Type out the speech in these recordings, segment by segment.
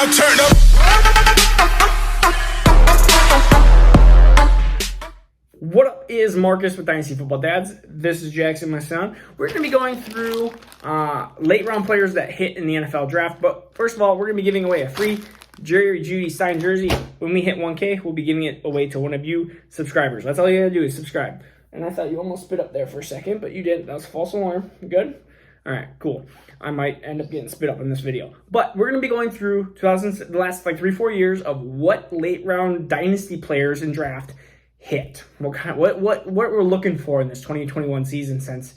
now turn up. What up is Marcus with Dynasty Football Dads. This is Jackson, my son. We're going to be going through late round players that hit in the NFL draft. But first of all, we're going to be giving away a free Jerry Jeudy signed jersey. When we hit 1K, we'll be giving it away to one of you subscribers. That's all you got to do is subscribe. And I thought you almost spit up there for a second, but you didn't. That was a false alarm. Good? All right, cool. I might end up getting spit up in this video. But we're going to be going through the last 3-4 years of what late round dynasty players in draft hit. What we're looking for in this 2021 season, since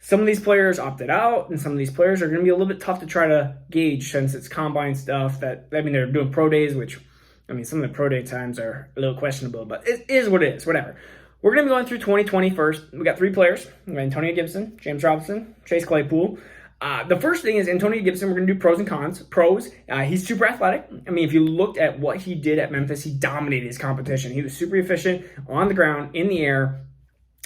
some of these players opted out and some of these players are going to be a little bit tough to try to gauge since it's combine stuff they're doing pro days, which, some of the pro day times are a little questionable, but it is what it is, whatever. We're going to be going through 2020 first. We got 3 players. We got Antonia Gibson, James Robinson, Chase Claypool. The first thing is Antonia Gibson. We're going to do pros and cons. Pros, he's super athletic. If you looked at what he did at Memphis, he dominated his competition. He was super efficient on the ground, in the air,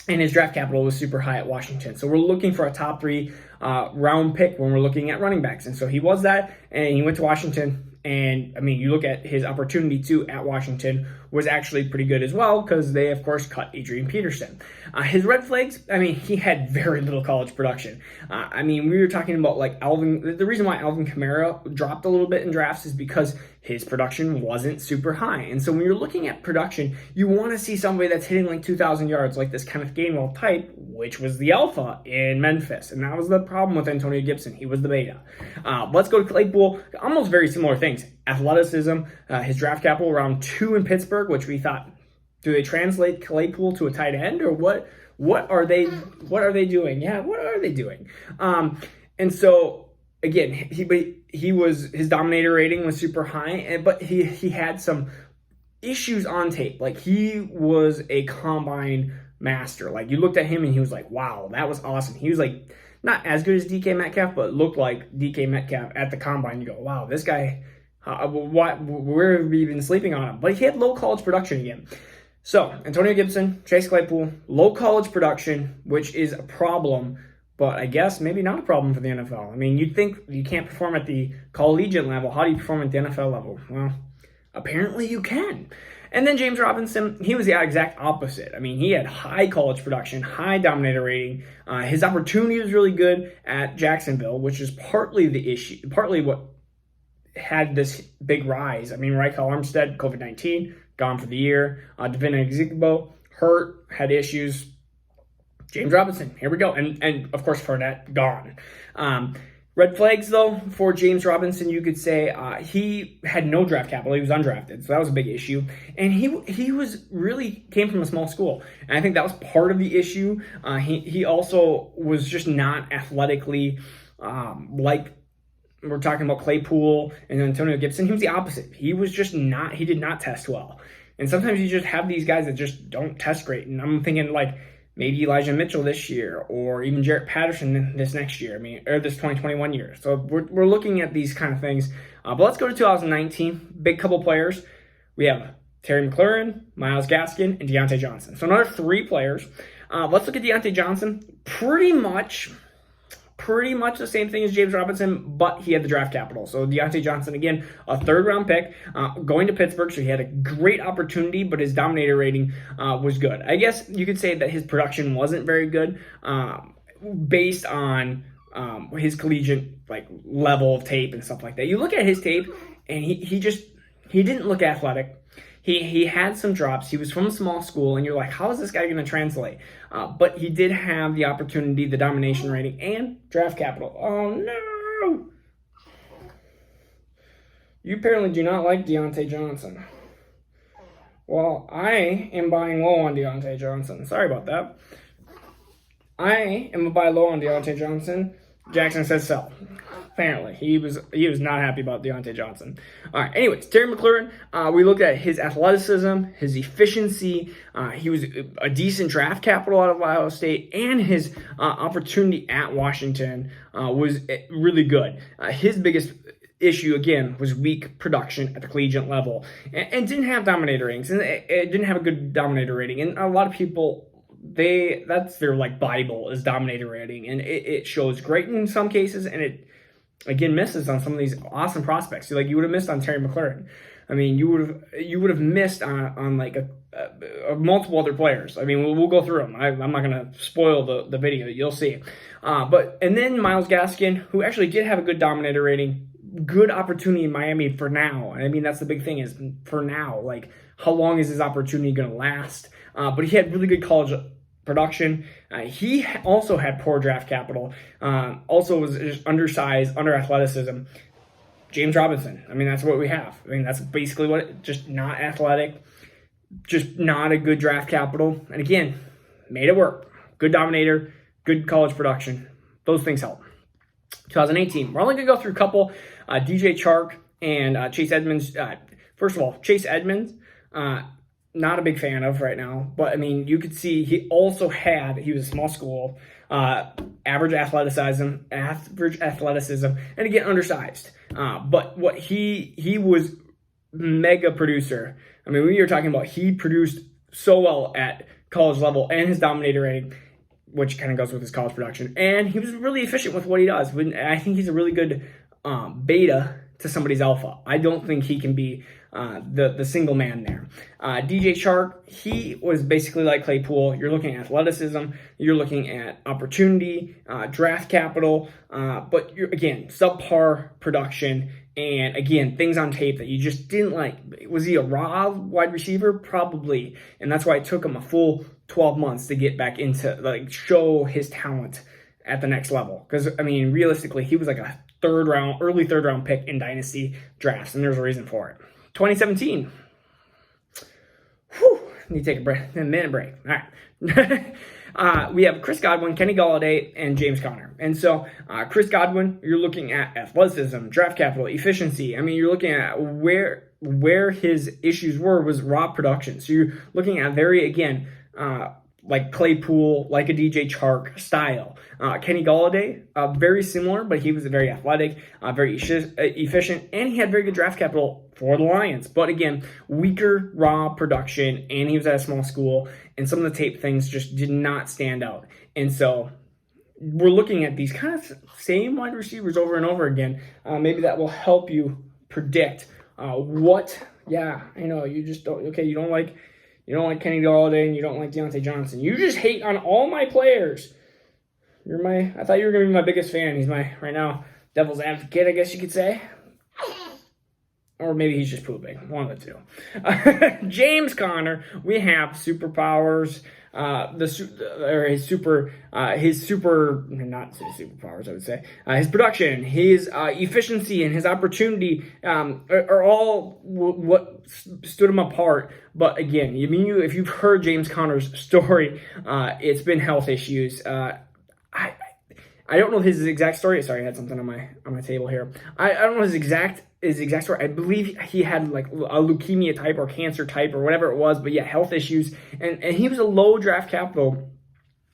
and his draft capital was super high at Washington. So we're looking for a top 3 round pick when we're looking at running backs. And so he was that, and he went to Washington. And, you look at his opportunity, too, at Washington was actually pretty good as well because they, of course, cut Adrian Peterson. His red flags, he had very little college production. We were talking about, Alvin. The reason why Alvin Kamara dropped a little bit in drafts is because his production wasn't super high. And so when you're looking at production, you want to see somebody that's hitting 2,000 yards, like this Kenneth Gainwell type, which was the alpha in Memphis. And that was the problem with Antonia Gibson. He was the beta. Let's go to Claypool. Almost very similar things. Athleticism, his draft capital around 2 in Pittsburgh, which we thought, do they translate Claypool to a tight end or what? What are they doing? Yeah, what are they doing? And so again, his dominator rating was super high, but he had some issues on tape. He was a combine master. You looked at him and he was like, wow, that was awesome. He was not as good as DK Metcalf, but looked like DK Metcalf at the combine. You go, wow, this guy, where have we been sleeping on him? But he had low college production again. So, Antonia Gibson, Chase Claypool, low college production, which is a problem, but I guess maybe not a problem for the NFL. You'd think you can't perform at the collegiate level. How do you perform at the NFL level? Well, apparently you can. And then James Robinson, he was the exact opposite. He had high college production, high dominator rating. His opportunity was really good at Jacksonville, which is partly the issue, partly what had this big rise. Raquel Armstead, COVID-19, gone for the year. Devin Ezigbo, hurt, had issues. James Robinson, here we go. And of course, Fournette, gone. Red flags, though, for James Robinson, you could say he had no draft capital. He was undrafted, so that was a big issue. And he was really came from a small school. And I think that was part of the issue. He also was just not athletically like we're talking about Claypool and Antonio Gibson. He was the opposite. He was just not, he did not test well. And sometimes you just have these guys that just don't test great. And I'm thinking maybe Elijah Mitchell this year or even Jarrett Patterson this next year. Or this 2021 year. So we're looking at these kind of things. But let's go to 2019. Big couple players. We have Terry McLaurin, Myles Gaskin, and Dante Johnson. So another 3 players. Let's look at Dante Johnson. Pretty much the same thing as James Robinson, but he had the draft capital. So Dante Johnson, again, a 3rd round pick, going to Pittsburgh, so he had a great opportunity, but his dominator rating was good. I guess you could say that his production wasn't very good based on his collegiate level of tape and stuff like that. You look at his tape, and he didn't look athletic. He had some drops. He was from a small school, and you're like, how is this guy going to translate? But he did have the opportunity, the domination rating, and draft capital. Oh, no! You apparently do not like Dante Johnson. Well, I am buying low on Dante Johnson. Sorry about that. I am going to buy low on Dante Johnson. Jackson says sell. Apparently, he was not happy about Dante Johnson. All right, anyways, Terry McLaurin, we looked at his athleticism, his efficiency. He was a decent draft capital out of Ohio State, and his opportunity at Washington was really good. His biggest issue, again, was weak production at the collegiate level and didn't have dominator ratings, and it didn't have a good dominator rating. And a lot of people, that's their Bible is dominator rating, and it shows great in some cases, and again, misses on some of these awesome prospects. Like, you would have missed on Terry McLaurin. I mean, you would have missed on like multiple other players. I mean, we'll go through them. I'm not gonna spoil the video. You'll see. And then Myles Gaskin, who actually did have a good dominator rating, good opportunity in Miami for now. I mean, that's the big thing, is for now. Like, how long is his opportunity gonna last? But he had really good college production. He also had poor draft capital. Also was just undersized, under athleticism. James Robinson. I mean, that's what we have. I mean, that's basically just not athletic, just not a good draft capital. And again, made it work. Good dominator, good college production. Those things help. 2018. We're only going to go through a couple. DJ Chark and Chase Edmonds. First of all, Chase Edmonds, not a big fan of right now. But, I mean, you could see he was a small school, average athleticism, and again, undersized. But what he was mega producer. I mean, we were talking about, he produced so well at college level, and his dominator rating, which kind of goes with his college production. And he was really efficient with what he does. I think he's a really good beta to somebody's alpha. I don't think he can be the single man there. DJ Chark, he was basically like Claypool. You're looking at athleticism, you're looking at opportunity, draft capital, but again, subpar production, and again, things on tape that you just didn't like. Was he a raw wide receiver? Probably, and that's why it took him a full 12 months to get back into, like, show his talent at the next level. Because, I mean, realistically, he was like a early third round pick in Dynasty drafts, and there's a reason for it. 2017. Whew, need to take a minute break. All right. We have Chris Godwin, Kenny Golladay, and James Conner. And so Chris Godwin, you're looking at athleticism, draft capital, efficiency. I mean, you're looking at where his issues was raw production. So you're looking at like Claypool, like a DJ Chark style. Kenny Golladay, very similar, but he was very athletic, very efficient, and he had very good draft capital for the Lions. But again, weaker raw production, and he was at a small school, and some of the tape things just did not stand out. And so we're looking at these kind of same wide receivers over and over again. Maybe that will help you predict Yeah, I know, you just don't. Okay, you don't like Kenny Golladay, and you don't like Dante Johnson. You just hate on all my players. I thought you were going to be my biggest fan. He's right now, devil's advocate, I guess you could say. Or maybe he's just pooping. One of the two. James Conner, we have superpowers. His production, his efficiency, and his opportunity are all what stood him apart. But again, if you've heard James Conner's story, it's been health issues. I don't know his exact story. Sorry, I had something on my table here. I don't know his exact story. I believe he had like a leukemia type or cancer type or whatever it was, but yeah, health issues. And he was a low draft capital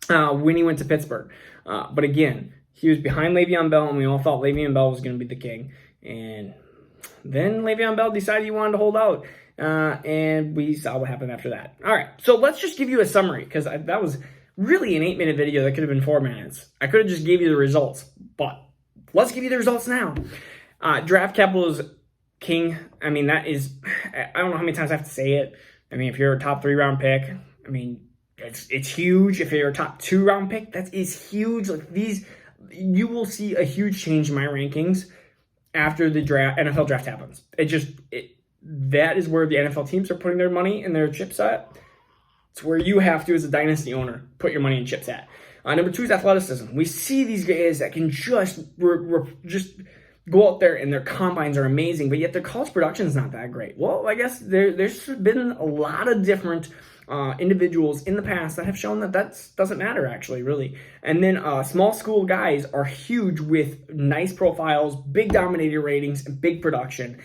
when he went to Pittsburgh. But again, he was behind Le'Veon Bell, and we all thought Le'Veon Bell was going to be the king. And then Le'Veon Bell decided he wanted to hold out. And we saw what happened after that. All right, so let's just give you a summary, because that was really an 8-minute video that could have been 4 minutes. I could have just gave you the results, but let's give you the results now. Draft capital is king. I mean, I don't know how many times I have to say it. I mean, if you're a top 3 round pick, I mean, it's huge. If you're a top 2 round pick, that is huge. Like, you will see a huge change in my rankings after the NFL draft happens. That is where the NFL teams are putting their money and their chips at. It's where you have to, as a dynasty owner, put your money and chips at. Number 2 is athleticism. We see these guys that can just go out there, and their combines are amazing, but yet their college production is not that great. Well, I guess there's been a lot of different individuals in the past that have shown that doesn't matter, actually, really. And then small school guys are huge with nice profiles, big dominator ratings, and big production.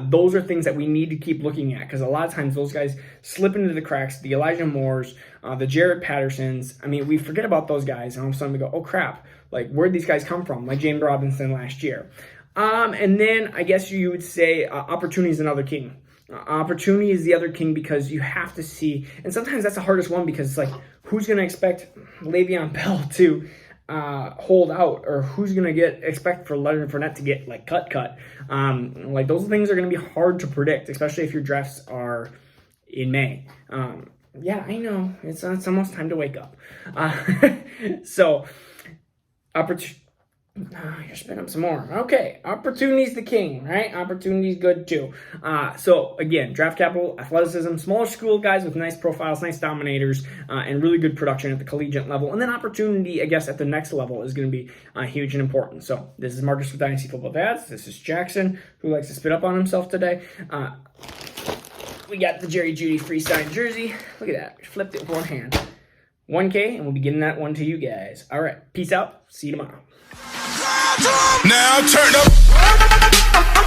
Those are things that we need to keep looking at, because a lot of times those guys slip into the cracks. The Elijah Moores, the Jared Pattersons. I mean, we forget about those guys, and all of a sudden we go, oh crap, like, where'd these guys come from? Like James Robinson last year. And then I guess you would say opportunity is another king. Opportunity is the other king, because you have to see, and sometimes that's the hardest one, because it's like, who's going to expect Le'Veon Bell to hold out, or who's going to expect for Leonard Fournette to get like cut. Like those things are going to be hard to predict, especially if your drafts are in May. Yeah, I know it's almost time to wake up. So opportunity. You're spinning up some more. Okay, opportunity's the king, right? Opportunity's good too. So again, draft capital, athleticism, smaller school guys with nice profiles, nice dominators, and really good production at the collegiate level. And then opportunity, I guess, at the next level is going to be huge and important. So this is Marcus with Dynasty Football Dads. This is Jackson, who likes to spit up on himself today. We got the Jerry Jeudy free signed jersey. Look at that. Flipped it with one hand. 1K, and we'll be getting that one to you guys. All right, peace out. See you tomorrow. Now turn up.